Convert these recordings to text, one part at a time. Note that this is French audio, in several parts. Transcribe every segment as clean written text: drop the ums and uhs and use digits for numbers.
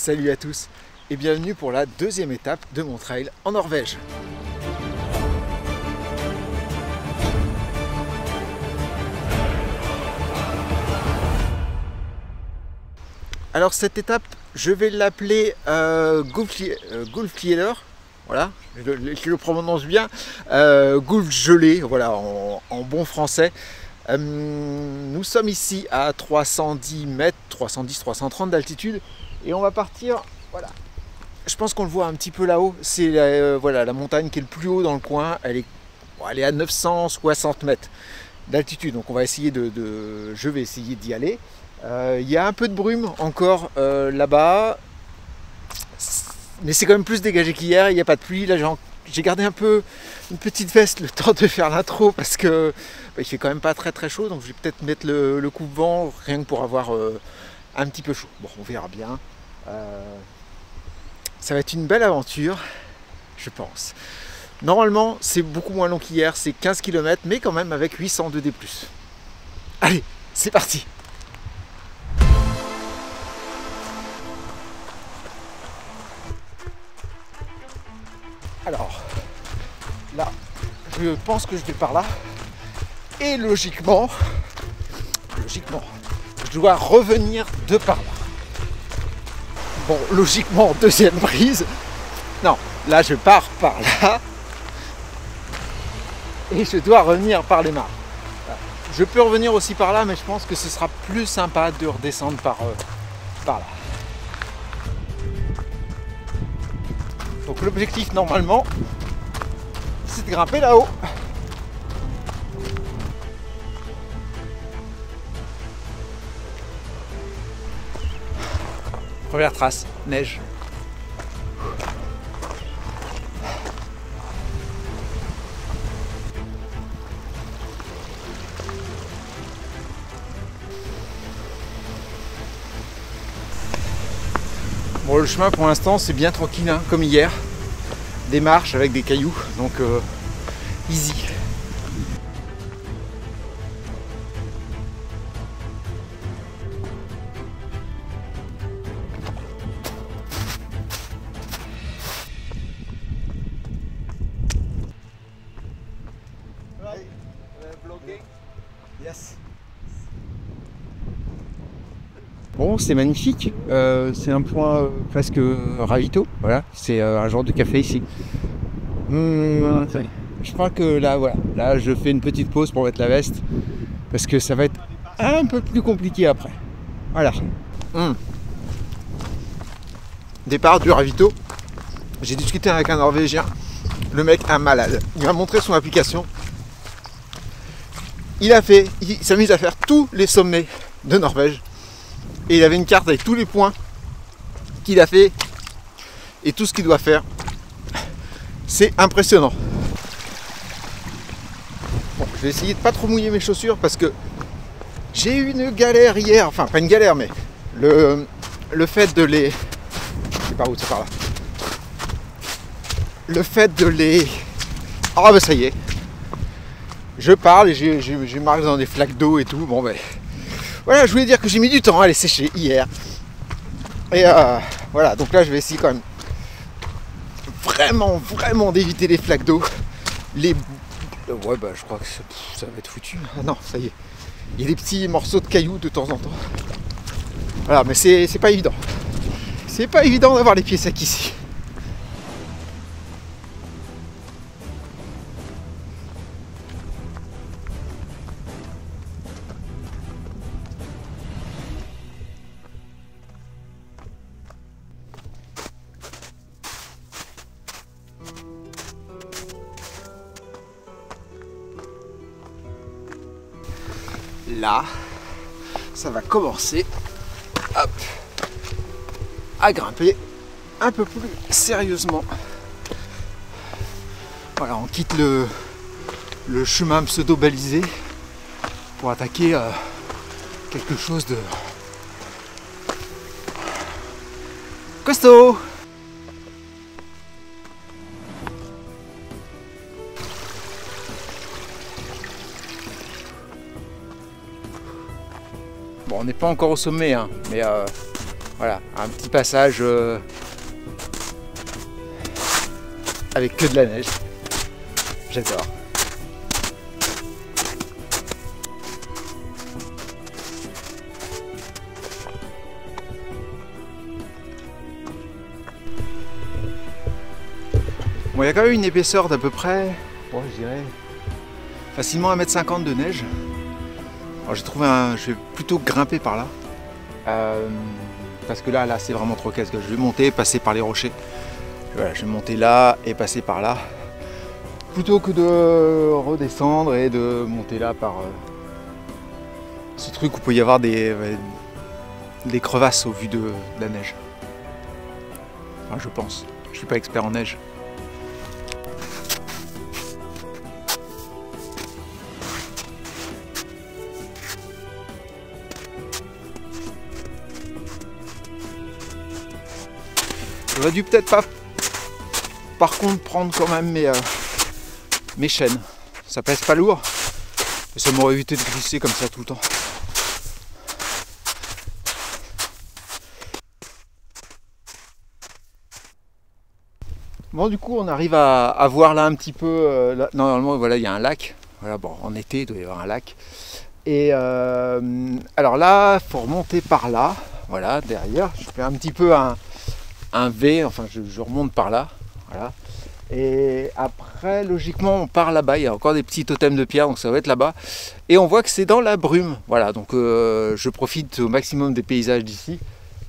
Salut à tous et bienvenue pour la deuxième étape de mon trail en Norvège. Alors cette étape, je vais l'appeler Gulfjäller, voilà, je le prononce bien, Gulf gelé, voilà, en bon français. Nous sommes ici à 310 mètres, 310-330 d'altitude et on va partir, voilà. Je pense qu'on le voit un petit peu là-haut, c'est voilà, la montagne qui est le plus haut dans le coin, elle est à 960 mètres d'altitude, donc on va essayer je vais essayer d'y aller. Il y a un peu de brume encore là-bas, mais c'est quand même plus dégagé qu'hier, il n'y a pas de pluie. Là j'ai gardé un peu une petite veste le temps de faire l'intro parce que il fait quand même pas très chaud, donc je vais peut-être mettre le coupe-vent rien que pour avoir un petit peu chaud. Bon, on verra bien. Ça va être une belle aventure, je pense. Normalement c'est beaucoup moins long qu'hier, c'est 15 km, mais quand même avec 800 de D+. Allez, c'est parti. Alors, là, je pense que je vais par là. Et logiquement, je dois revenir de par là. Bon, logiquement, deuxième prise. Non, là, je pars par là. Et je dois revenir par les mares. Je peux revenir aussi par là, mais je pense que ce sera plus sympa de redescendre par là. Donc l'objectif normalement, c'est de grimper là-haut. Première trace, neige. Bon, le chemin pour l'instant c'est bien tranquille, hein, comme hier. Des marches avec des cailloux, donc easy. Bon, c'est magnifique, c'est un point presque ravito, voilà, c'est un genre de café ici. Je crois que là, voilà, là je fais une petite pause pour mettre la veste, parce que ça va être un peu plus compliqué après. Voilà. Départ du ravito, j'ai discuté avec un Norvégien, le mec un malade, il m'a montré son application. Il s'amuse à faire tous les sommets de Norvège. Et il avait une carte avec tous les points qu'il a fait et tout ce qu'il doit faire. C'est impressionnant. Bon, je vais essayer de pas trop mouiller mes chaussures parce que j'ai eu une galère hier. Enfin, pas une galère, mais le fait de les... Je sais pas où, c'est par là. Le fait de les... Ah ben ça y est. Je parle et j'ai marqué dans des flaques d'eau et tout. Bon ben... Voilà, je voulais dire que j'ai mis du temps à les sécher hier. Et voilà, donc là je vais essayer quand même vraiment d'éviter les flaques d'eau. Ouais bah je crois que ça va être foutu. Ah non, ça y est. Il y a des petits morceaux de cailloux de temps en temps. Voilà, mais c'est pas évident. C'est pas évident d'avoir les pieds secs ici. Là, ça va commencer hop, à grimper un peu plus sérieusement. Voilà, on quitte le chemin pseudo-balisé pour attaquer quelque chose de costaud. Bon, on n'est pas encore au sommet, hein, mais Voilà, un petit passage avec que de la neige. J'adore. Bon, il y a quand même une épaisseur d'à peu près, bon, je dirais, facilement 1,50 m de neige. Alors j'ai trouvé je vais plutôt grimper par là. Parce que là c'est vraiment trop casse-gueule. Je vais monter, passer par les rochers. Voilà, je vais monter là et passer par là. Plutôt que de redescendre et de monter là par ce truc où il peut y avoir des crevasses au vu de la neige. Enfin, je pense. Je suis pas expert en neige. J'aurais dû peut-être pas, par contre, prendre quand même mes chaînes. Ça pèse pas lourd, et ça m'aurait évité de glisser comme ça tout le temps. Bon, du coup, on arrive à voir là un petit peu. Là, normalement, voilà, il y a un lac. Voilà, bon, en été, il doit y avoir un lac. Et alors là, il faut remonter par là. Voilà, derrière. Je fais un petit peu un V, enfin je remonte par là, voilà. Et après logiquement on part là-bas, il y a encore des petits totems de pierre, donc ça va être là-bas. Et on voit que c'est dans la brume, voilà, donc je profite au maximum des paysages d'ici,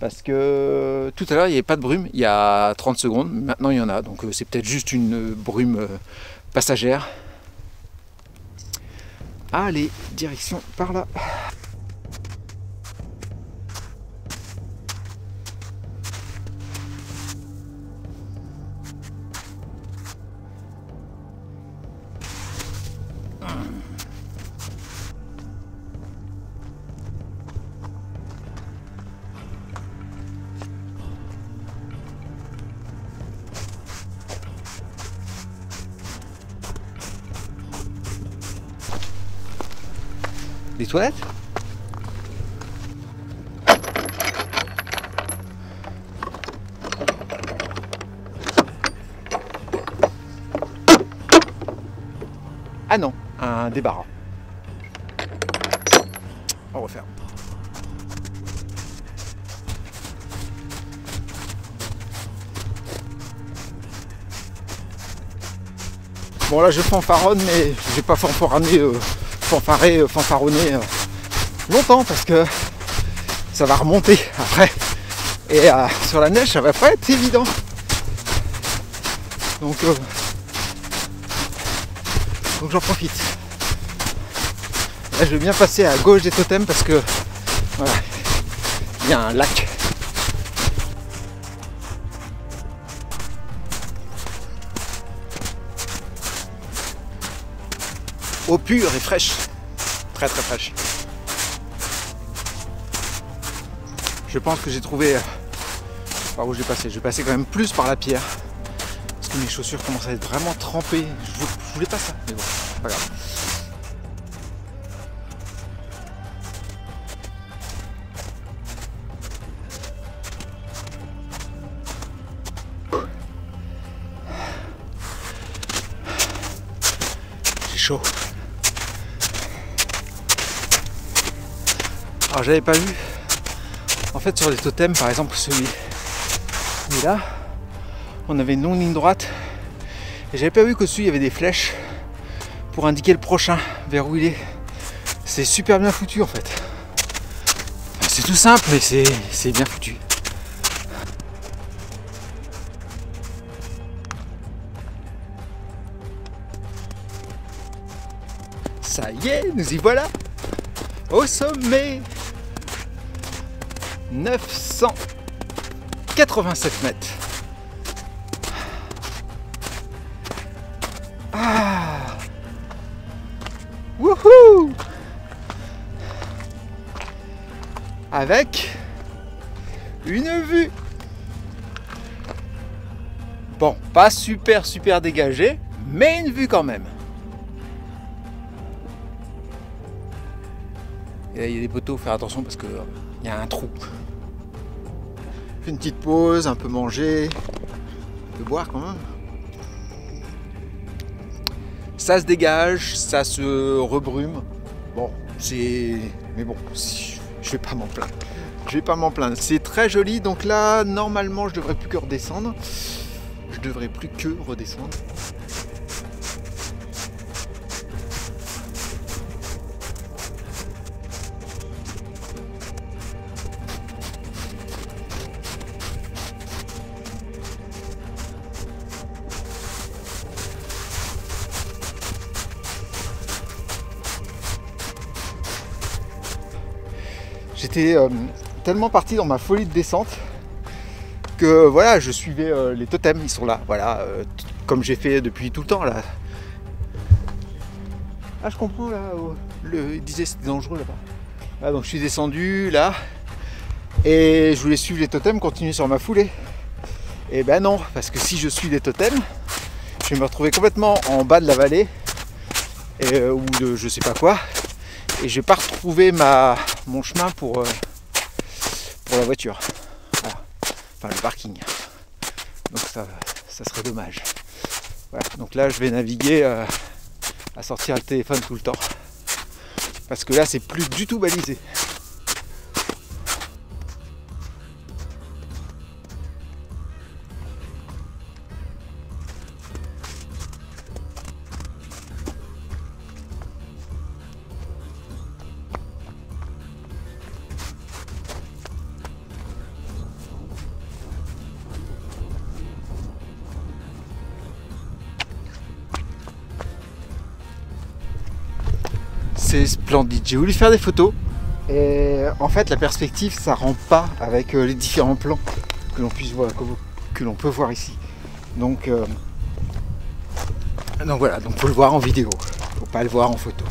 parce que tout à l'heure il n'y avait pas de brume, il y a 30 secondes, maintenant il y en a, donc c'est peut-être juste une brume passagère. Allez, direction par là. Des toilettes? Ah non, un débarras. On referme. Bon là je fanfaronne, mais j'ai pas fanfaronné longtemps parce que ça va remonter après. Et sur la neige ça va pas être évident. Donc j'en profite. Là je vais bien passer à gauche des totems parce que voilà, il y a un lac. Eau pure et fraîche. Très très fraîche. Je pense que j'ai trouvé par où j'ai passé. J'ai passé quand même plus par la pierre. Parce que mes chaussures commencent à être vraiment trempées. Je voulais pas ça, mais bon, pas grave. J'ai chaud. Alors j'avais pas vu. En fait sur les totems, par exemple celui-là, on avait une longue ligne droite. Et j'avais pas vu qu'au-dessus il y avait des flèches pour indiquer le prochain vers où il est. C'est super bien foutu en fait. Enfin, c'est tout simple mais c'est bien foutu. Ça y est, nous y voilà au sommet. 987 mètres. Ah, wouhou! Avec une vue. Bon, pas super dégagée, mais une vue quand même. Et là, il y a des poteaux, faut faire attention parce que il y a un trou. fait une petite pause, un peu manger, un peu boire quand même. Ça se dégage, ça se rebrume. Bon, mais bon, je vais pas m'en plaindre. Je vais pas m'en plaindre. C'est très joli, donc là, normalement, je devrais plus que redescendre. Je devrais plus que redescendre. J'étais tellement parti dans ma folie de descente que voilà, je suivais les totems, ils sont là, voilà, comme j'ai fait depuis tout le temps là. Ah, je comprends là, il disait c'était dangereux là-bas. Ah, donc je suis descendu là et je voulais suivre les totems, continuer sur ma foulée. Et ben non, parce que si je suis les totems, je vais me retrouver complètement en bas de la vallée ou de je sais pas quoi. Et je vais pas retrouver mon chemin pour la voiture. Voilà. Enfin le parking. Donc ça serait dommage. Voilà. Donc là je vais naviguer à sortir le téléphone tout le temps. Parce que là c'est plus du tout balisé. C'est splendide, j'ai voulu faire des photos et en fait la perspective ça rend pas avec les différents plans que l'on puisse voir, que l'on peut voir ici. Donc voilà, donc faut le voir en vidéo, faut pas le voir en photo.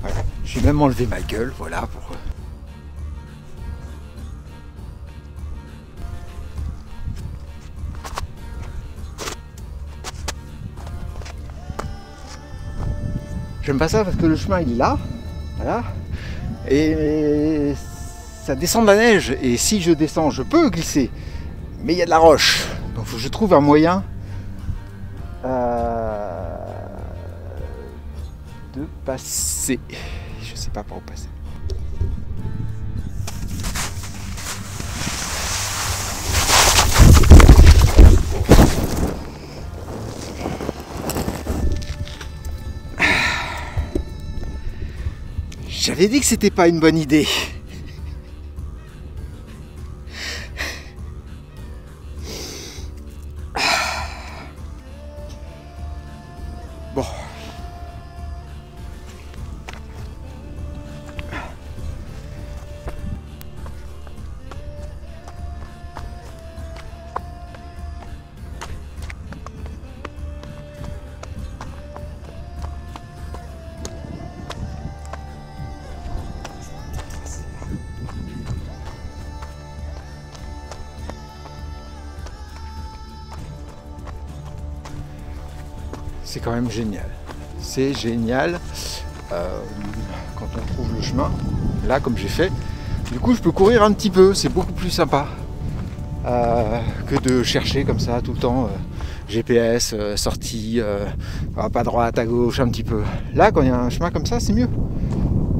Voilà. J'ai même enlevé ma gueule, voilà pour. J'aime pas ça parce que le chemin il est là, voilà, et ça descend de la neige, et si je descends je peux glisser, mais il y a de la roche, donc faut que je trouve un moyen de passer, je sais pas par où passer. J'avais dit que c'était pas une bonne idée. Bon. C'est quand même génial. C'est génial quand on trouve le chemin, là comme j'ai fait. Du coup je peux courir un petit peu, c'est beaucoup plus sympa que de chercher comme ça tout le temps GPS, sortie, pas à droite, à gauche un petit peu. Là quand il y a un chemin comme ça c'est mieux.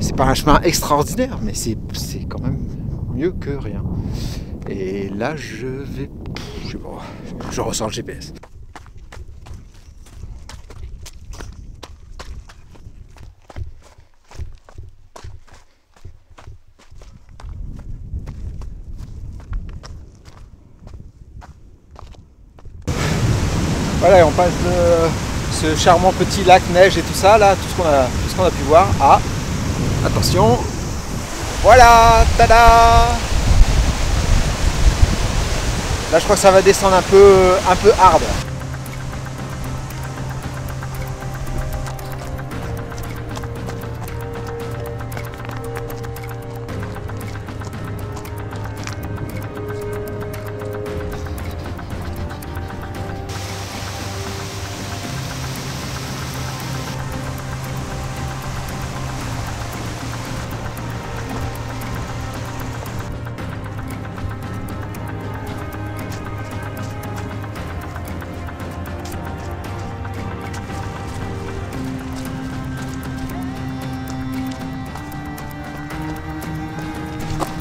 C'est pas un chemin extraordinaire mais c'est quand même mieux que rien. Et là je vais... je sais pas, je ressens le GPS. Voilà, et on passe de ce charmant petit lac neige et tout ça, là, tout ce qu'on a pu voir. Ah, attention, voilà, tada! Là, je crois que ça va descendre un peu hard.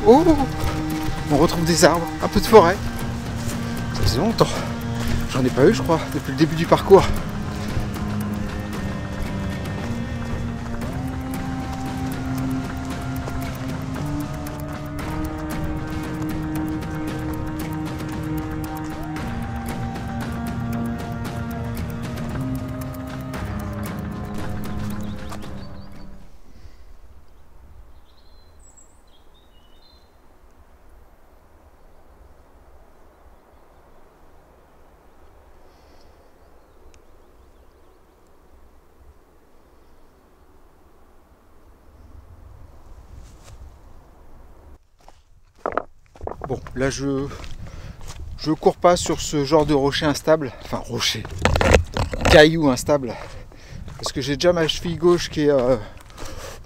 Oh, on retrouve des arbres, un peu de forêt. Ça faisait longtemps. J'en ai pas eu, je crois, depuis le début du parcours. Bon, là je cours pas sur ce genre de rocher instable, enfin rocher, caillou instable, parce que j'ai déjà ma cheville gauche qui est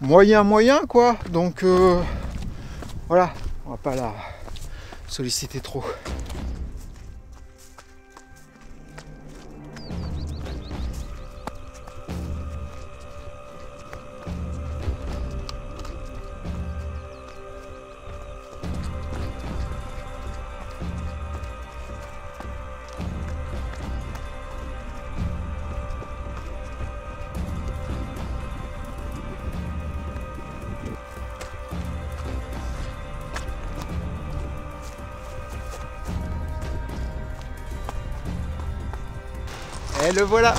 moyen quoi, donc voilà, on va pas la solliciter trop. Et le voilà,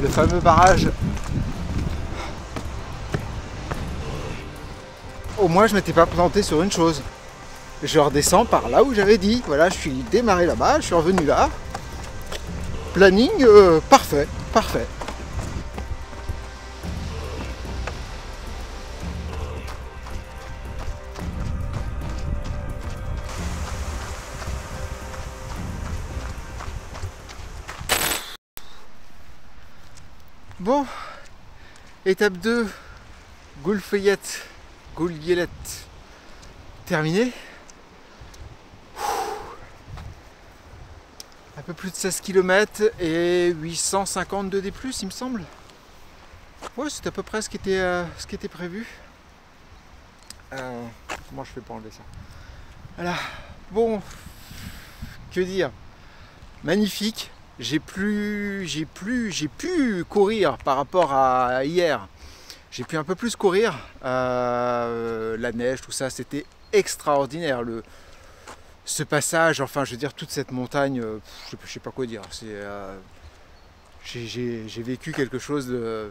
le fameux barrage. Au moins je m'étais pas planté sur une chose. Je redescends par là où j'avais dit. Voilà, je suis démarré là-bas, je suis revenu là. Planning parfait, parfait. Bon, étape 2, Goulfeyette, Goulguelette, terminée. Un peu plus de 16 km et 852 D+, il me semble. Ouais, c'est à peu près ce qui était prévu. Comment je fais pour enlever ça? Voilà. Bon, que dire? Magnifique. J'ai pu courir par rapport à hier. J'ai pu un peu plus courir. La neige, tout ça, c'était extraordinaire. Ce passage, enfin, je veux dire, toute cette montagne, je sais pas quoi dire. J'ai vécu quelque chose de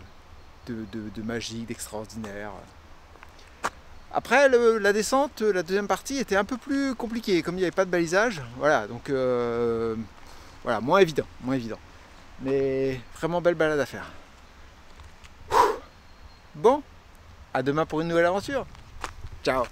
magique, d'extraordinaire. Après, la descente, la deuxième partie était un peu plus compliquée, comme il n'y avait pas de balisage. Voilà, donc voilà, moins évident. Mais vraiment belle balade à faire. Bon, à demain pour une nouvelle aventure. Ciao.